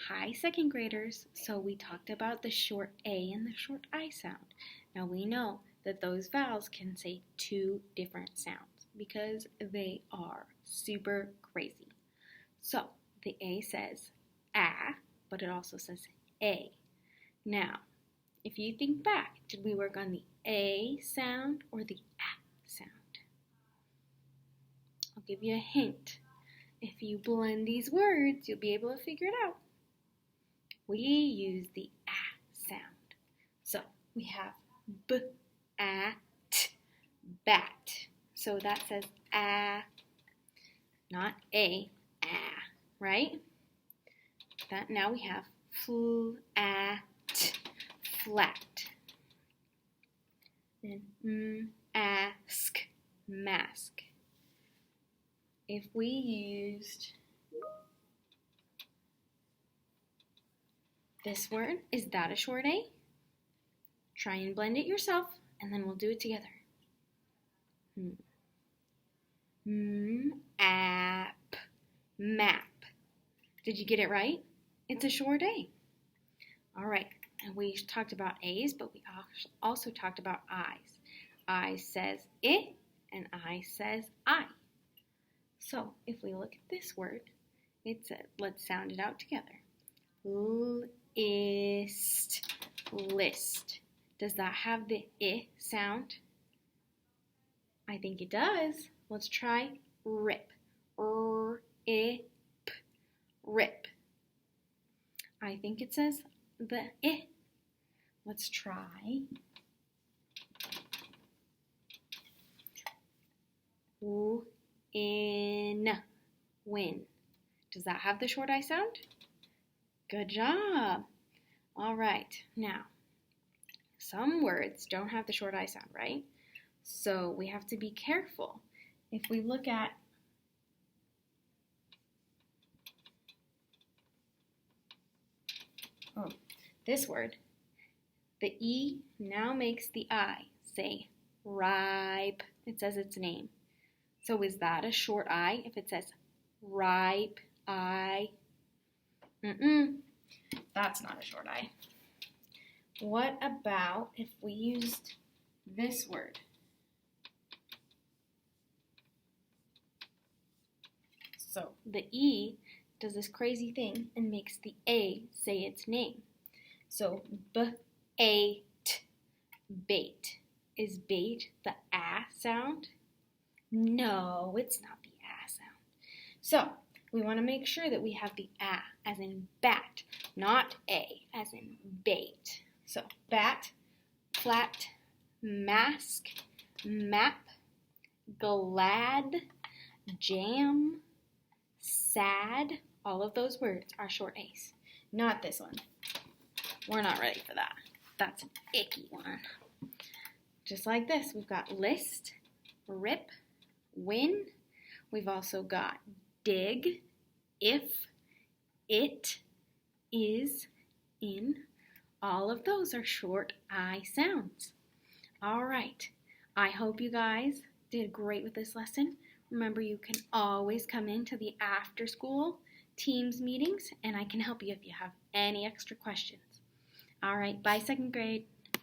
Hi, second graders. So we talked about the short A and the short I sound. Now we know that those vowels can say two different sounds because they are super crazy. So the A says ah, but it also says A. Now, if you think back, did we work on the A sound or the ah sound? I'll give you a hint. If you blend these words, you'll be able to figure it out. We use the ah sound. So we have b-at, bat. So that says ah, not a, ah, right? That now we have flat, flat. Then ask, mask. If we used this word, is that a short A? Try and blend it yourself, and then we'll do it together. App, map. Did you get it right? It's a short A. All right, and we talked about A's, but we also talked about I's. I says it, and I says I. So if we look at this word, it says, let's sound it out together. List. Does that have the I sound? I think it does. Let's try rip. Rip. I think it says the I. Let's try win. Does that have the short I sound? Good job. All right, now, some words don't have the short I sound, right? So we have to be careful. If we look at this word, the E now makes the I say ripe. It says its name. So is that a short I if it says ripe I? That's not a short I. What about if we used this word? So the E does this crazy thing and makes the A say its name. So bait. Is bait the ah sound? No, it's not the ah sound. So we want to make sure that we have the ah as in bat, not a as in bait. So bat, flat, mask, map, glad, jam, sad. All of those words are short A's. Not this one. We're not ready for that. That's an icky one. Just like this, we've got list, rip, win. We've also got dig, if, it, is, in. All of those are short I sounds. All right. I hope you guys did great with this lesson. Remember, you can always come into the after school Teams meetings, and I can help you if you have any extra questions. All right. Bye, second grade.